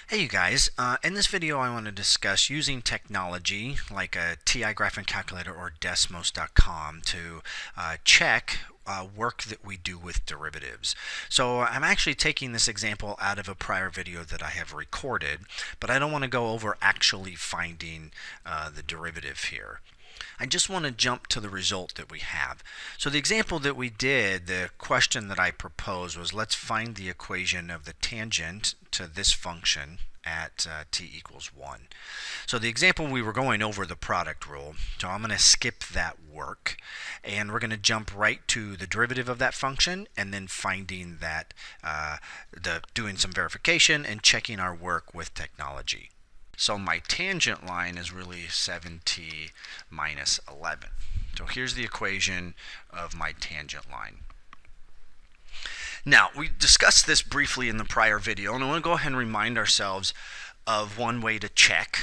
Hey you guys, in this video I want to discuss using technology like a TI graphing calculator or Desmos.com to check work that we do with derivatives. So I'm actually taking this example out of a prior video that I have recorded, but I don't want to go over actually finding the derivative here. I just want to jump to the result that we have. So the example that we did, the question that I proposed was, let's find the equation of the tangent to this function at t equals 1. So the example, we were going over the product rule, so I'm going to skip that work and we're going to jump right to the derivative of that function and then finding that, doing some verification and checking our work with technology. So my tangent line is really 7t minus 11. So here's the equation of my tangent line. Now, we discussed this briefly in the prior video, and I want to go ahead and remind ourselves of one way to check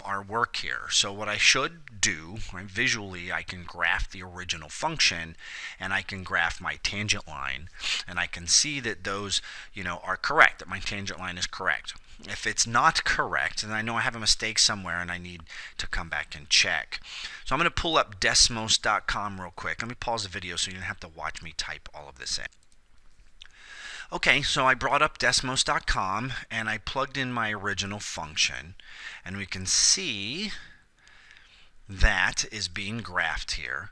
our work here. So what I should do, right, visually, I can graph the original function and I can graph my tangent line, and I can see that those are correct, that my tangent line is correct. If it's not correct, then I know I have a mistake somewhere and I need to come back and check. So I'm going to pull up Desmos.com real quick. Let me pause the video so you don't have to watch me type all of this in. Okay, so I brought up Desmos.com and I plugged in my original function, and we can see that is being graphed here.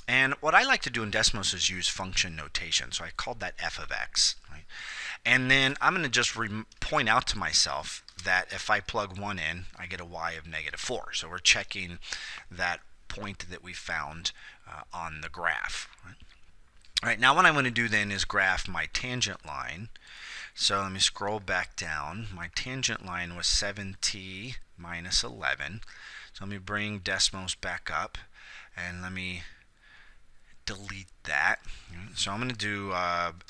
And what I like to do in Desmos is use function notation, so I called that f of x. Right? And then I'm going to just point out to myself that if I plug 1 in, I get a y of -4. So we're checking that point that we found on the graph. Right? All right, now what I want to do then is graph my tangent line. So let me scroll back down. My tangent line was 7t minus 11. So let me bring Desmos back up and let me delete that. So I'm going to do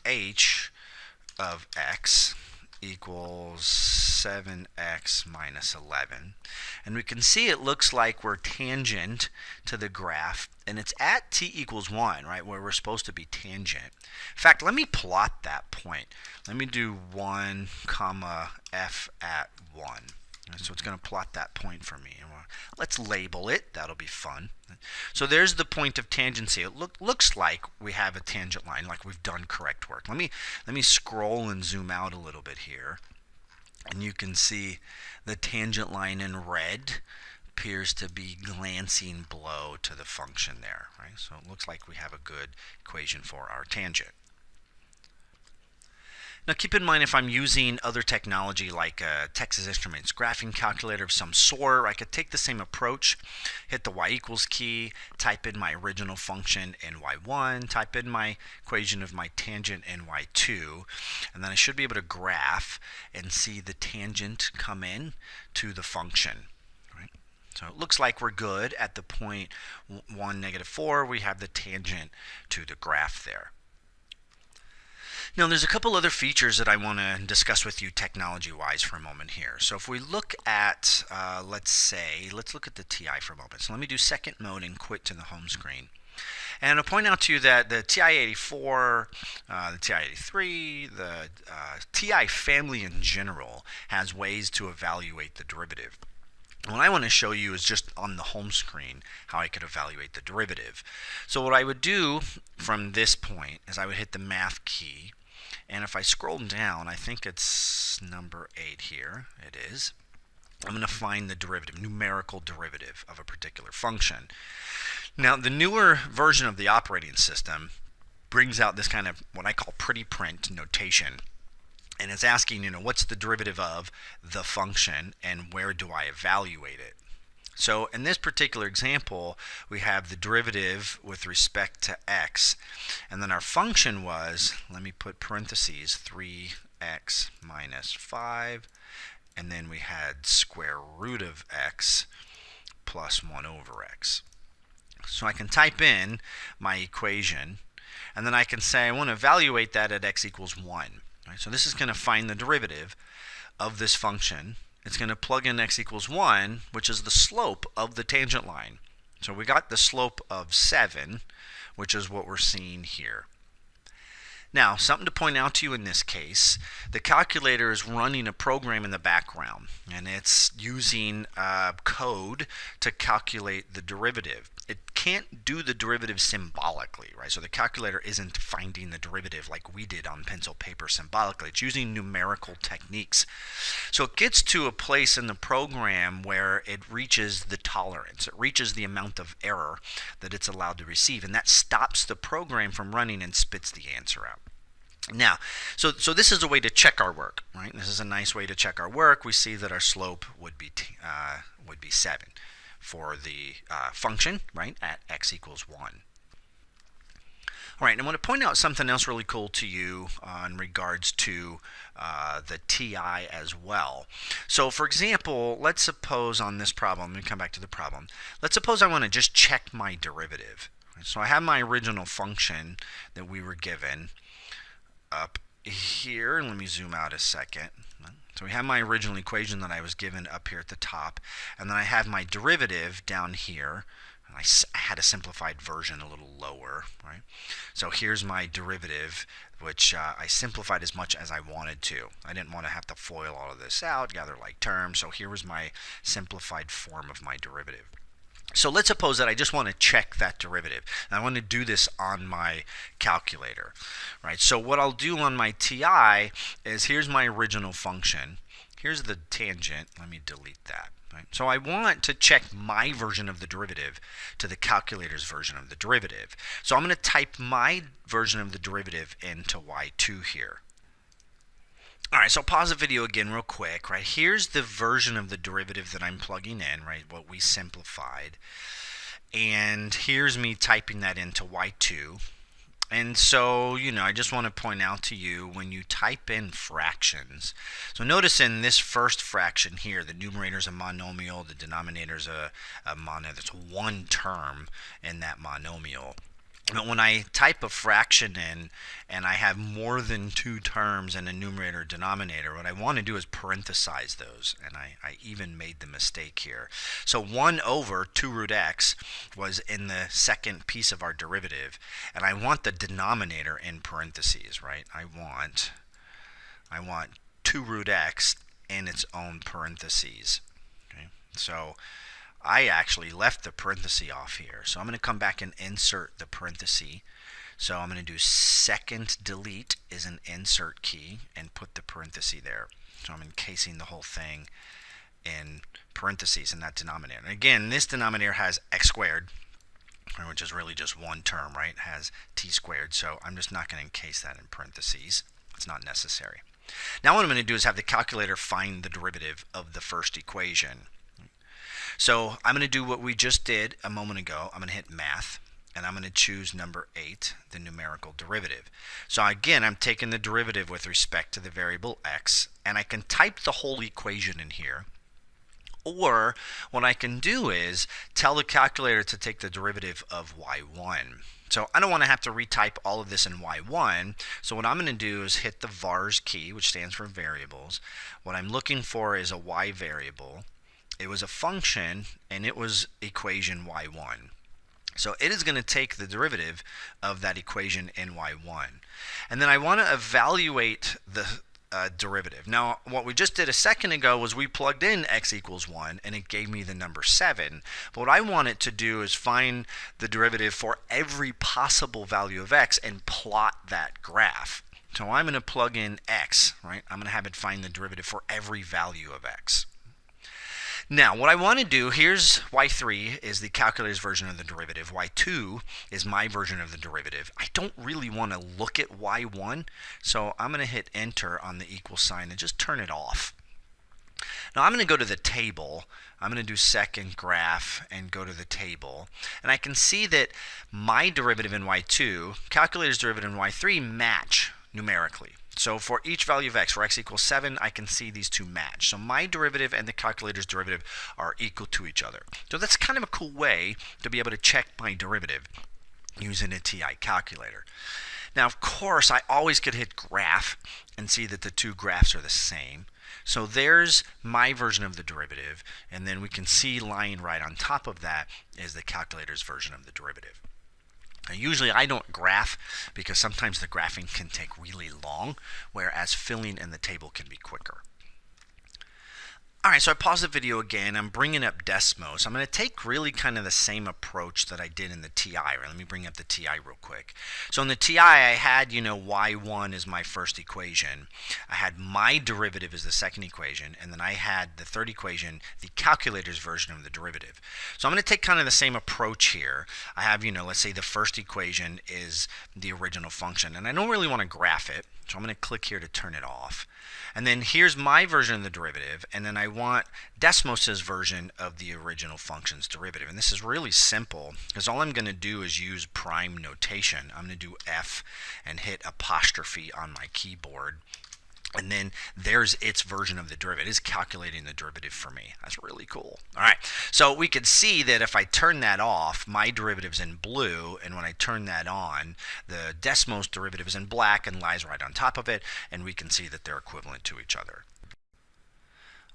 h of x equals 7x minus 11. And we can see it looks like we're tangent to the graph, and it's at t equals 1, right, where we're supposed to be tangent. In fact, let me plot that point. Let me do 1 comma f at 1. So it's going to plot that point for me. Let's label it. That'll be fun. So there's the point of tangency. It looks like we have a tangent line, like we've done correct work. Let me scroll and zoom out a little bit here, and you can see the tangent line in red appears to be glancing below to the function there. Right? So it looks like we have a good equation for our tangent. Now keep in mind, if I'm using other technology like a Texas Instruments graphing calculator of some sort, I could take the same approach, hit the y equals key, type in my original function ny1, type in my equation of my tangent ny2, and then I should be able to graph and see the tangent come in to the function. So it looks like we're good at the point 1, -4. We have the tangent to the graph there. Now there's a couple other features that I want to discuss with you technology-wise for a moment here. So if we look at, let's look at the TI for a moment. So let me do second mode and quit to the home screen. And I'll point out to you that the TI-84, the TI-83, the TI family in general has ways to evaluate the derivative. What I want to show you is just on the home screen how I could evaluate the derivative. So what I would do from this point is I would hit the math key, and if I scroll down, I think it's number 8 here, it is, I'm going to find the derivative, numerical derivative of a particular function. Now the newer version of the operating system brings out this kind of what I call pretty print notation. And it's asking, what's the derivative of the function and where do I evaluate it? So in this particular example, we have the derivative with respect to x, and then our function was, let me put parentheses, 3x minus 5, and then we had square root of x plus 1 over x. So I can type in my equation, and then I can say I want to evaluate that at x equals 1. Right, so this is going to find the derivative of this function. It's going to plug in x equals 1, which is the slope of the tangent line. So we got the slope of 7, which is what we're seeing here. Now, something to point out to you in this case, the calculator is running a program in the background, and it's using code to calculate the derivative. It can't do the derivative symbolically, right? So the calculator isn't finding the derivative like we did on pencil paper symbolically. It's using numerical techniques. So it gets to a place in the program where it reaches the tolerance. It reaches the amount of error that it's allowed to receive, and that stops the program from running and spits the answer out. Now, so this is a way to check our work, right? This is a nice way to check our work. We see that our slope would be 7 for the function, right, at x equals 1. All right, and I want to point out something else really cool to you in regards to the TI as well. So for example, let's suppose on this problem, let me come back to the problem. Let's suppose I want to just check my derivative. So I have my original function that we were given up here, and let me zoom out a second. So we have my original equation that I was given up here at the top, and then I have my derivative down here. And I had a simplified version a little lower, right? So here's my derivative, which I simplified as much as I wanted to. I didn't want to have to FOIL all of this out, gather like terms, so here was my simplified form of my derivative. So let's suppose that I just want to check that derivative. And I want to do this on my calculator, right? So what I'll do on my TI is here's my original function. Here's the tangent. Let me delete that. Right? So I want to check my version of the derivative to the calculator's version of the derivative. So I'm going to type my version of the derivative into y2 here. All right, so pause the video again real quick, right? Here's the version of the derivative that I'm plugging in, right, what we simplified. And here's me typing that into y2. And so, I just want to point out to you when you type in fractions. So notice in this first fraction here, the numerator is a monomial, the denominator is a monomial. That's one term in that monomial. But when I type a fraction in and I have more than two terms in a numerator or denominator, what I want to do is parenthesize those. And I even made the mistake here. So 1 over 2 root x was in the second piece of our derivative. And I want the denominator in parentheses, right? I want 2 root x in its own parentheses. Okay? So I actually left the parenthesis off here. So I'm going to come back and insert the parenthesis. So I'm going to do second delete is an insert key and put the parenthesis there. So I'm encasing the whole thing in parentheses in that denominator. And again, this denominator has x squared, which is really just one term, right? It has t squared. So I'm just not going to encase that in parentheses. It's not necessary. Now what I'm going to do is have the calculator find the derivative of the first equation. So I'm going to do what we just did a moment ago. I'm going to hit math, and I'm going to choose number 8, the numerical derivative. So again, I'm taking the derivative with respect to the variable x, and I can type the whole equation in here. Or what I can do is tell the calculator to take the derivative of y1. So I don't want to have to retype all of this in y1. So what I'm going to do is hit the vars key, which stands for variables. What I'm looking for is a y variable. It was a function, and it was equation y1. So it is going to take the derivative of that equation in y1. And then I want to evaluate the derivative. Now, what we just did a second ago was we plugged in x equals 1, and it gave me the number 7. But what I want it to do is find the derivative for every possible value of x and plot that graph. So I'm going to plug in x, right? I'm going to have it find the derivative for every value of x. Now, what I want to do, here's y3 is the calculator's version of the derivative. y2 is my version of the derivative. I don't really want to look at y1, so I'm going to hit enter on the equal sign and just turn it off. Now I'm going to go to the table. I'm going to do second graph and go to the table. And I can see that my derivative in y2, calculator's derivative in y3 match numerically. So for each value of x, for x equals 7, I can see these two match. So my derivative and the calculator's derivative are equal to each other. So that's kind of a cool way to be able to check my derivative using a TI calculator. Now, of course, I always could hit graph and see that the two graphs are the same. So there's my version of the derivative, and then we can see lying right on top of that is the calculator's version of the derivative. Now, usually I don't graph because sometimes the graphing can take really long, whereas filling in the table can be quicker. Alright, so I paused the video again. I'm bringing up Desmos. I'm going to take really kind of the same approach that I did in the TI. Right? Let me bring up the TI real quick. So in the TI, I had, y1 is my first equation. I had my derivative as the second equation, and then I had the third equation, the calculator's version of the derivative. So I'm going to take kind of the same approach here. I have, let's say the first equation is the original function, and I don't really want to graph it, so I'm going to click here to turn it off. And then here's my version of the derivative, and then I want Desmos's version of the original function's derivative. And this is really simple because all I'm going to do is use prime notation. I'm going to do F and hit apostrophe on my keyboard. And then there's its version of the derivative. It's calculating the derivative for me. That's really cool. All right, so we can see that if I turn that off, my derivative's in blue, and when I turn that on, the Desmos derivative is in black and lies right on top of it, and we can see that they're equivalent to each other.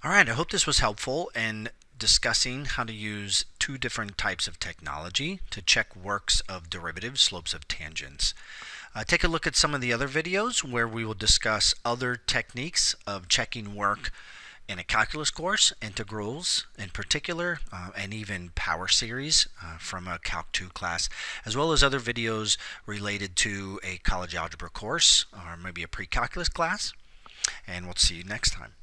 All right, I hope this was helpful in discussing how to use two different types of technology to check works of derivatives, slopes of tangents. Take a look at some of the other videos where we will discuss other techniques of checking work in a calculus course, integrals in particular, and even power series from a Calc 2 class, as well as other videos related to a college algebra course or maybe a pre-calculus class. And we'll see you next time.